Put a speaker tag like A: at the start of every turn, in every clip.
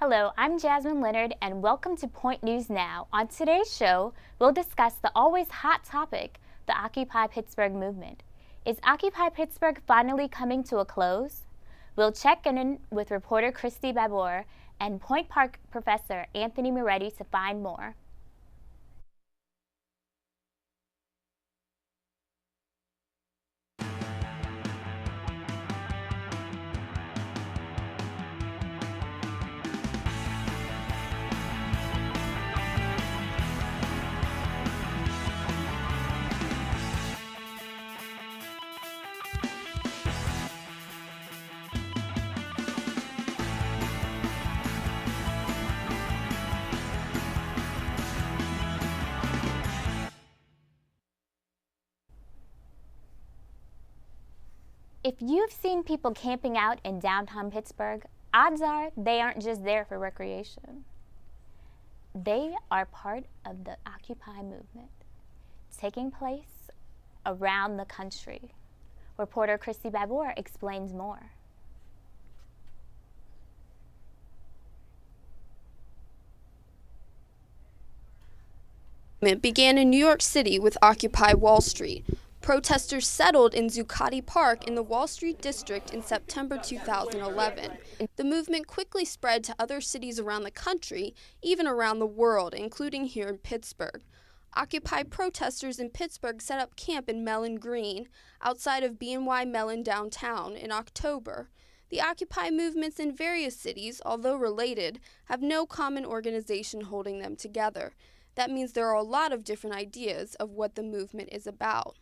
A: Hello, I'm Jasmine Leonard, and welcome to Point News Now. On today's show, we'll discuss the always hot topic, the Occupy Pittsburgh movement. Is Occupy Pittsburgh finally coming to a close? We'll check in with reporter Christy Babor and Point Park professor Anthony Moretti to find more. If you've seen people camping out in downtown Pittsburgh, odds are they aren't just there for recreation. They are part of the Occupy movement, taking place around the country. Reporter Christy Babor explains more.
B: It began in New York City with Occupy Wall Street. Protesters settled in Zuccotti Park in the Wall Street district in September 2011. The movement quickly spread to other cities around the country, even around the world, including here in Pittsburgh. Occupy protesters in Pittsburgh set up camp in Mellon Green, outside of BNY Mellon downtown, in October. The Occupy movements in various cities, although related, have no common organization holding them together. That means there are a lot of different ideas of what the movement is about.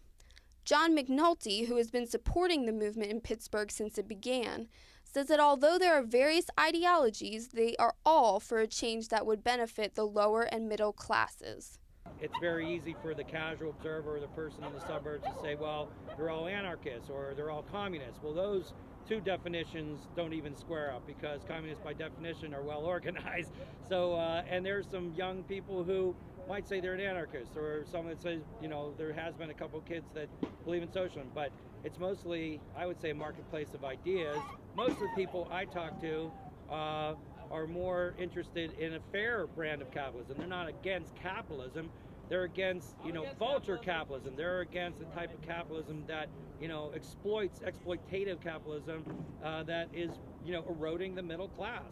B: John McNulty, who has been supporting the movement in Pittsburgh since it began, says that although there are various ideologies, they are all for a change that would benefit the lower and middle classes.
C: It's very easy for the casual observer or the person in the suburbs to say, well, they're all anarchists or they're all communists. Well, those two definitions don't even square up because communists by definition are well organized. So, and there's some young people who might say they're an anarchist, or someone that says, you know, there has been a couple of kids that believe in socialism, but it's mostly, I would say, a marketplace of ideas. Most of the people I talk to are more interested in a fair brand of capitalism. They're not against capitalism. They're against, vulture capitalism. They're against the type of capitalism that, exploitative capitalism that is, eroding the middle class.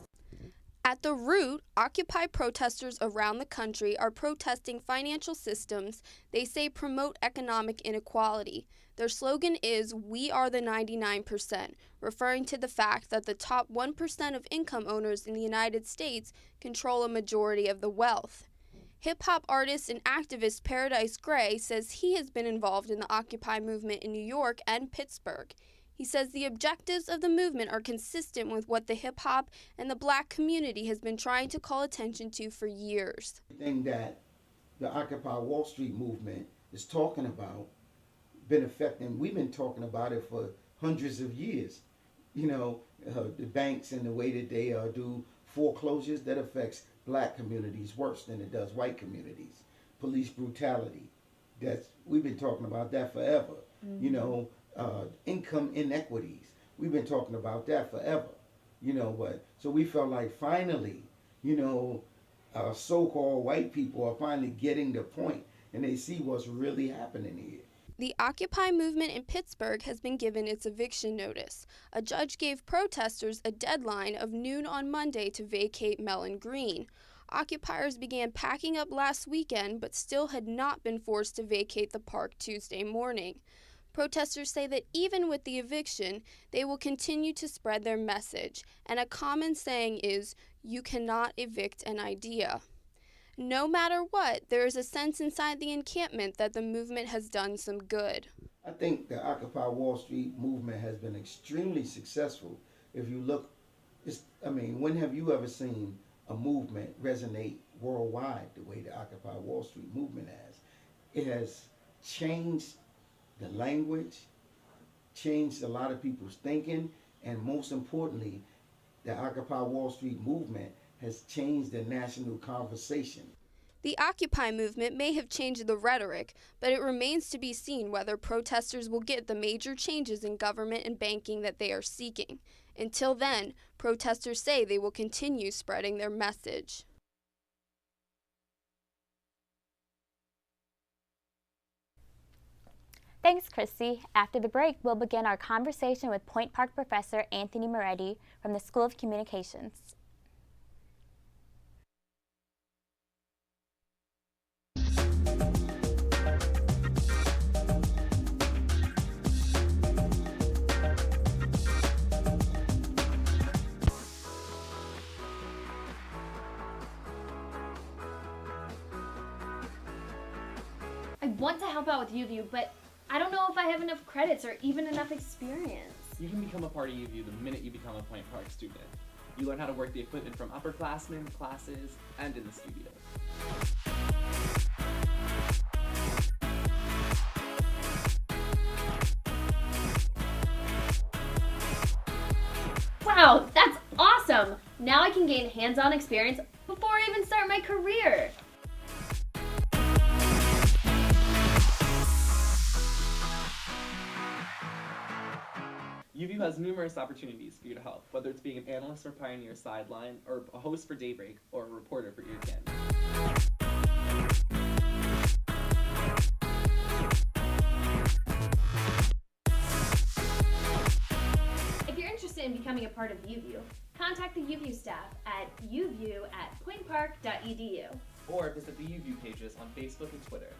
B: At the root, Occupy protesters around the country are protesting financial systems they say promote economic inequality. Their slogan is, "We are the 99%, referring to the fact that the top 1% of income owners in the United States control a majority of the wealth. Hip-hop artist and activist Paradise Gray says he has been involved in the Occupy movement in New York and Pittsburgh. He says the objectives of the movement are consistent with what the hip-hop and the black community has been trying to call attention to for years.
D: The thing that the Occupy Wall Street movement is talking about, been affecting, we've been talking about it for hundreds of years. The banks and the way that they do foreclosures, that affects black communities worse than it does white communities. Police brutality, we've been talking about that forever. Mm-hmm. Income inequities, we've been talking about that forever. So we felt like finally, so-called white people are finally getting the point and they see what's really happening here.
B: The Occupy movement in Pittsburgh has been given its eviction notice. A judge gave protesters a deadline of noon on Monday to vacate Mellon Green. Occupiers began packing up last weekend but still had not been forced to vacate the park Tuesday morning. Protesters say that even with the eviction, they will continue to spread their message, and a common saying is, "You cannot evict an idea." No matter what, there is a sense inside the encampment that the movement has done some good.
D: I think the Occupy Wall Street movement has been extremely successful. If you look, when have you ever seen a movement resonate worldwide the way the Occupy Wall Street movement has? It has changed the language, changed a lot of people's thinking, and most importantly, the Occupy Wall Street movement has changed the national conversation.
B: The Occupy movement may have changed the rhetoric, but it remains to be seen whether protesters will get the major changes in government and banking that they are seeking. Until then, protesters say they will continue spreading their message.
A: Thanks, Christy. After the break, we'll begin our conversation with Point Park professor Anthony Moretti from the School of Communications.
E: I want to help out with UView, but I don't know if I have enough credits or even enough experience.
F: You can become a part of UView the minute you become a Point Park student. You learn how to work the equipment from upperclassmen, classes, and in the studio.
E: Wow, that's awesome! Now I can gain hands-on experience before I even start my career.
F: UView has numerous opportunities for you to help, whether it's being an analyst for Pioneer Sideline, or a host for Daybreak, or a reporter for Ear Candy.
E: If you're interested in becoming a part of UView, contact the UView staff at uview@pointpark.edu.
F: Or visit the UView pages on Facebook and Twitter.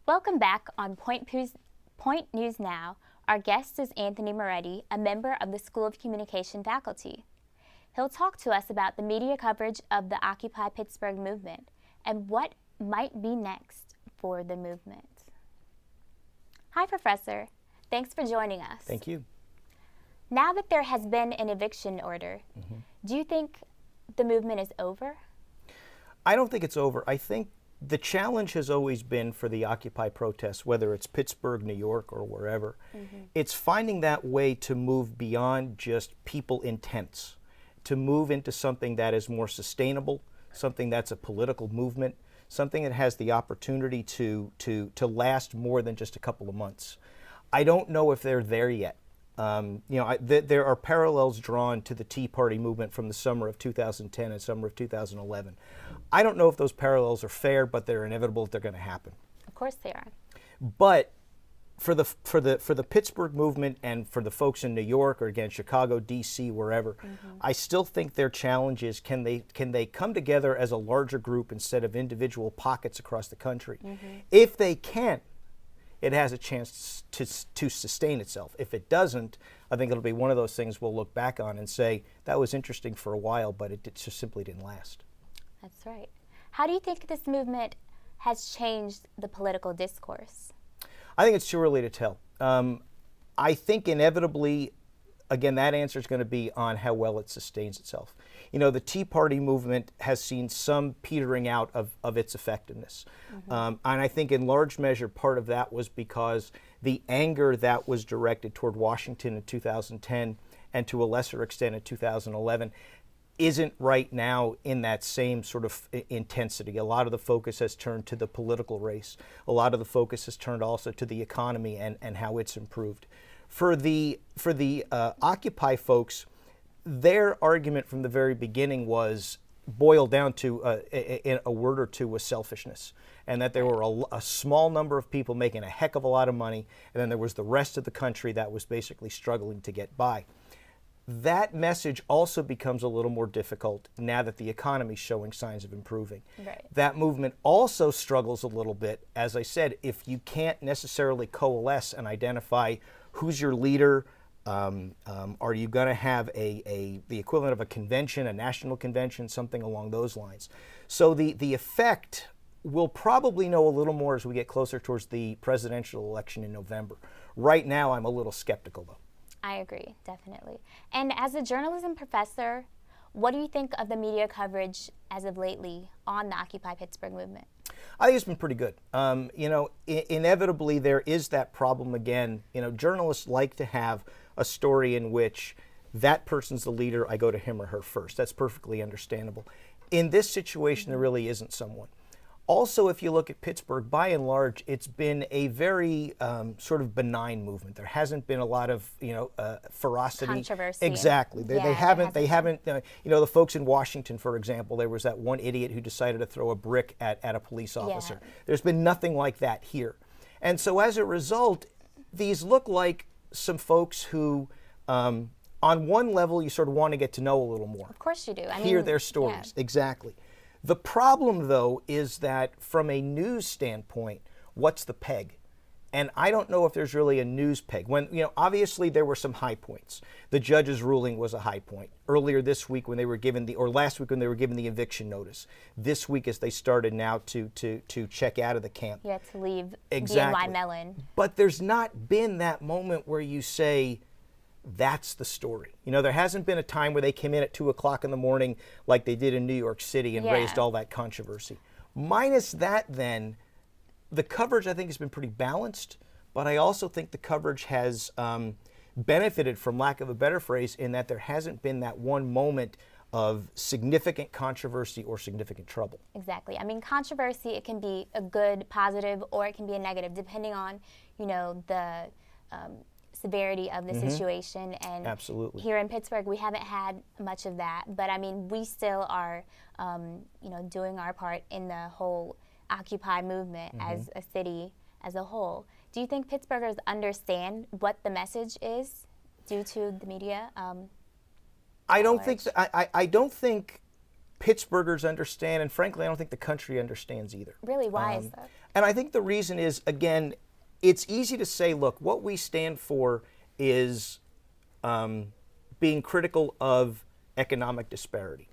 A: Welcome back on Point News Now. Our guest is Anthony Moretti, a member of the School of Communication faculty. He'll talk to us about the media coverage of the Occupy Pittsburgh movement and what might be next for the movement. Hi, Professor. Thanks for joining us.
G: Thank you.
A: Now that there has been an eviction order, do you think the movement is over?
G: I don't think it's over. I think the challenge has always been for the Occupy protests, whether it's Pittsburgh, New York, or wherever, it's finding that way to move beyond just people intents, to move into something that is more sustainable, something that's a political movement, something that has the opportunity to last more than just a couple of months. I don't know if they're there yet. There are parallels drawn to the Tea Party movement from the summer of 2010 and summer of 2011. I don't know if those parallels are fair, but they're inevitable that they're going to happen.
A: Of course they are.
G: But for the Pittsburgh movement and for the folks in New York or again Chicago, D.C., wherever, I still think their challenge is can they come together as a larger group instead of individual pockets across the country? If they can, it has a chance to sustain itself. If it doesn't, I think it'll be one of those things we'll look back on and say, that was interesting for a while, but it just simply didn't last.
A: That's right. How do you think this movement has changed the political discourse?
G: I think it's too early to tell. I think inevitably, again, that answer is going to be on how well it sustains itself. You know, the Tea Party movement has seen some petering out of its effectiveness. And I think in large measure part of that was because the anger that was directed toward Washington in 2010 and to a lesser extent in 2011 isn't right now in that same sort of intensity. A lot of the focus has turned to the political race. A lot of the focus has turned also to the economy and how it's improved. For the Occupy folks, their argument from the very beginning was boiled down to a word or two was selfishness, and that there were a small number of people making a heck of a lot of money, and then there was the rest of the country that was basically struggling to get by. That message also becomes a little more difficult now that the economy is showing signs of improving.
A: Right.
G: That movement also struggles a little bit, as I said, if you can't necessarily coalesce and identify who's your leader. Are you going to have the equivalent of a convention, a national convention, something along those lines? So the effect we'll probably know a little more as we get closer towards the presidential election in November. Right now, I'm a little skeptical, though.
A: I agree, definitely. And as a journalism professor, what do you think of the media coverage as of lately on the Occupy Pittsburgh movement?
G: I think it's been pretty good. Inevitably, there is that problem again. Journalists like to have a story in which that person's the leader, I go to him or her first. That's perfectly understandable. In this situation, there really isn't someone. Also, if you look at Pittsburgh, by and large, it's been a very sort of benign movement. There hasn't been a lot of, ferocity.
A: Controversy.
G: Exactly. They haven't. The folks in Washington, for example, there was that one idiot who decided to throw a brick at a police officer. Yeah. There's been nothing like that here. And so as a result, these look like some folks who, on one level, you sort of want to get to know a little more.
A: Of course you do.
G: Hear their stories. Yeah. Exactly. The problem, though, is that from a news standpoint, what's the peg? And I don't know if there's really a news peg. When, obviously there were some high points. The judge's ruling was a high point. Earlier this week when they were given last week when they were given the eviction notice. This week as they started now to check out of the camp.
A: You have to leave
G: exactly.
A: BNY Mellon.
G: But there's not been that moment where you say, that's the story. There hasn't been a time where they came in at 2 o'clock in the morning like they did in New York City and raised all that controversy. Minus that, then, the coverage I think has been pretty balanced, but I also think the coverage has benefited, from lack of a better phrase, in that there hasn't been that one moment of significant controversy or significant trouble.
A: Exactly. Controversy, it can be a good, positive, or it can be a negative, depending on, the severity of the situation. And
G: absolutely.
A: Here in Pittsburgh, we haven't had much of that, but we still are, doing our part in the whole Occupy movement as a city as a whole. Do you think Pittsburghers understand what the message is due to the media?
G: I don't think I don't think Pittsburghers understand, and frankly, I don't think the country understands either.
A: Really, why is that?
G: And I think the reason is, again, it's easy to say, look, what we stand for is being critical of economic disparity.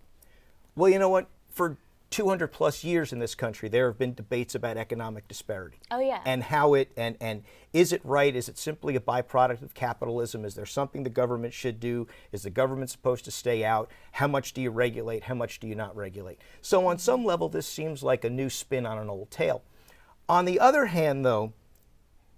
G: Well, you know what? For 200 plus years in this country, there have been debates about economic disparity.
A: Oh, yeah.
G: And how and is it right? Is it simply a byproduct of capitalism? Is there something the government should do? Is the government supposed to stay out? How much do you regulate? How much do you not regulate? So on some level, this seems like a new spin on an old tale. On the other hand, though,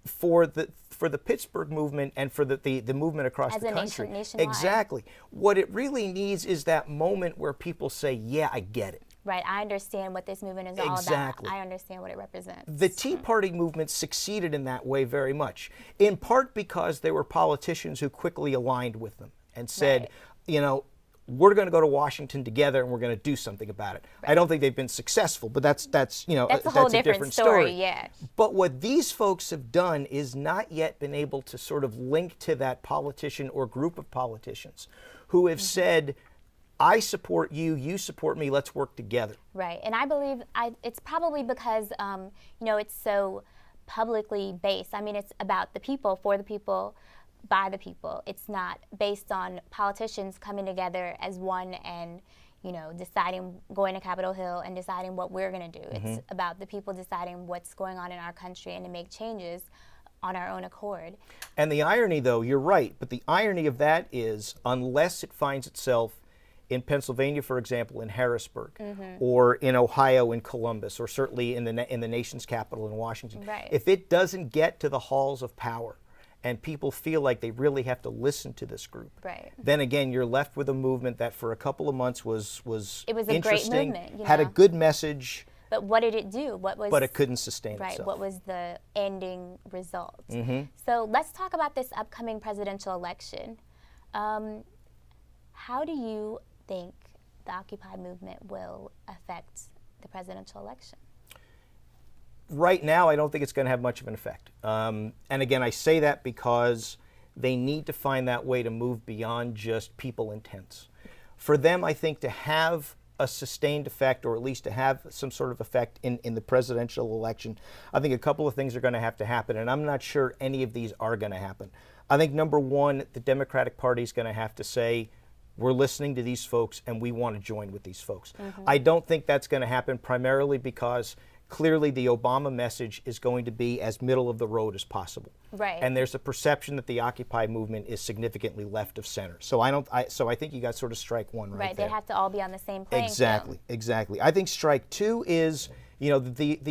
G: for the Pittsburgh movement and for the movement across the country,
A: nationwide.
G: Exactly. What it really needs is that moment where people say, "Yeah, I get it."
A: Right. I understand what this movement is all about. I understand what it represents.
G: The Tea Party movement succeeded in that way very much, in part because there were politicians who quickly aligned with them and said, we're going to go to Washington together and we're going to do something about it. Right. I don't think they've been successful, but that's
A: a whole different story. Yeah.
G: But what these folks have done is not yet been able to sort of link to that politician or group of politicians who have said, I support you, you support me, let's work together.
A: Right. And I believe it's probably because it's so publicly based. It's about the people, for the people, by the people. It's not based on politicians coming together as one and, deciding, going to Capitol Hill and deciding what we're going to do. It's about the people deciding what's going on in our country and to make changes on our own accord.
G: And the irony, though, you're right, but the irony of that is, unless it finds itself in Pennsylvania, for example, in Harrisburg, or in Ohio, in Columbus, or certainly in the nation's capital in Washington,
A: right.
G: If it doesn't get to the halls of power, and people feel like they really have to listen to this group,
A: right.
G: Then again, you're left with a movement that for a couple of months was
A: it was
G: interesting,
A: a great movement,
G: had a good message.
A: But what did it do?
G: But it couldn't sustain
A: right,
G: itself.
A: What was the ending result? So let's talk about this upcoming presidential election. How do you think the Occupy movement will affect the presidential election?
G: Right now, I don't think it's going to have much of an effect. And again, I say that because they need to find that way to move beyond just people intents. For them, I think to have a sustained effect, or at least to have some sort of effect in the presidential election, I think a couple of things are going to have to happen, and I'm not sure any of these are going to happen. I think, number one, the Democratic Party is going to have to say, we're listening to these folks and we want to join with these folks. I don't think that's going to happen primarily because clearly the Obama message is going to be as middle of the road as possible.
A: Right.
G: And there's a perception that the Occupy movement is significantly left of center. So I think you got sort of strike one right there.
A: They have to all be on the same playing
G: Exactly. I think strike two is, the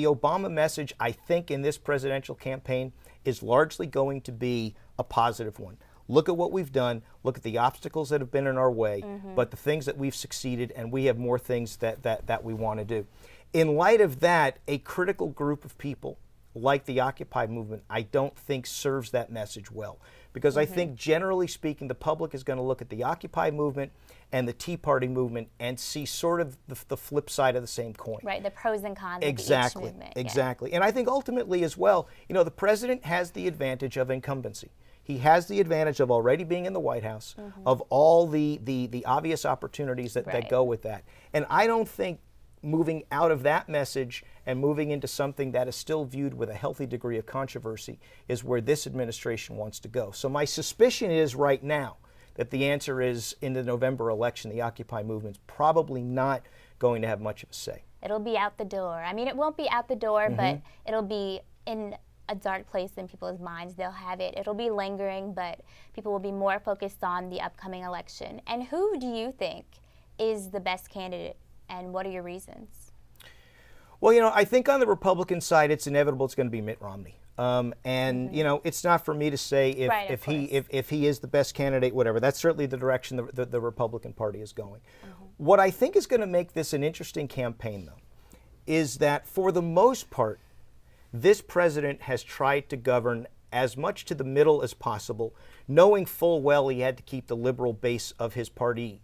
G: Obama message, I think, in this presidential campaign is largely going to be a positive one. Look at what we've done, look at the obstacles that have been in our way, but the things that we've succeeded, and we have more things that we want to do. In light of that, a critical group of people like the Occupy movement, I don't think serves that message well. Because I think, generally speaking, the public is going to look at the Occupy movement and the Tea Party movement and see sort of the flip side of the same coin.
A: Right, the pros and cons of each movement.
G: Exactly. And I think ultimately as well, the president has the advantage of incumbency. He has the advantage of already being in the White House, of all the obvious opportunities that go with that. And I don't think moving out of that message and moving into something that is still viewed with a healthy degree of controversy is where this administration wants to go. So my suspicion is right now that the answer is, in the November election, the Occupy movement's probably not going to have much of a say.
A: It'll be out the door. I mean, it won't be out the door, but it'll be in a dark place in people's minds. They'll have it. It'll be lingering, but people will be more focused on the upcoming election. And who do you think is the best candidate, and what are your reasons?
G: Well, I think on the Republican side, it's inevitable it's going to be Mitt Romney. It's not for me to say if he is the best candidate, whatever. That's certainly the direction the Republican Party is going. What I think is going to make this an interesting campaign, though, is that for the most part, this president has tried to govern as much to the middle as possible, knowing full well he had to keep the liberal base of his party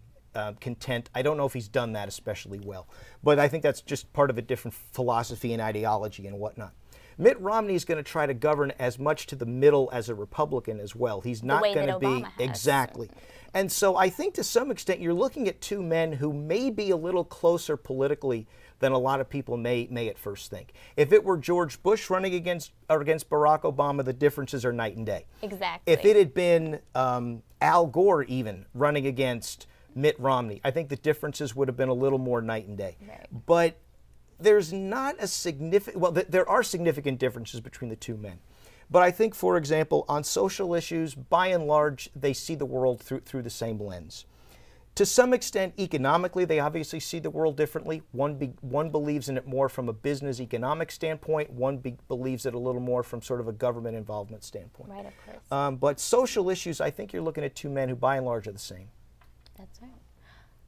G: content. I don't know if he's done that especially well, but I think that's just part of a different philosophy and ideology and whatnot. Mitt Romney is going to try to govern as much to the middle as a Republican as well. He's not going to be exactly. And so I think to some extent you're looking at two men who may be a little closer politically than a lot of people may at first think. If it were George Bush running against Barack Obama, the differences are night and day.
A: Exactly.
G: If it had been Al Gore even running against Mitt Romney, I think the differences would have been a little more night and day.
A: Right.
G: But there's not a significant, well, there are significant differences between the two men. But I think, for example, on social issues, by and large, they see the world through the same lens. To some extent, economically, they obviously see the world differently. One believes in it more from a business economic standpoint. One believes it a little more from sort of a government involvement standpoint.
A: Right, of course.
G: But social issues, I think you're looking at two men who, by and large, are the same.
A: That's right.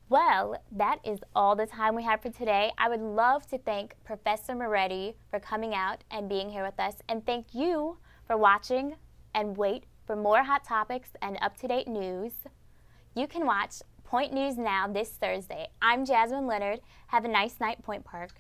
A: Well, that is all the time we have for today. I would love to thank Professor Moretti for coming out and being here with us, and thank you for watching, and wait for more hot topics and up-to-date news. You can watch Point News Now this Thursday. I'm Jasmine Leonard. Have a nice night, Point Park.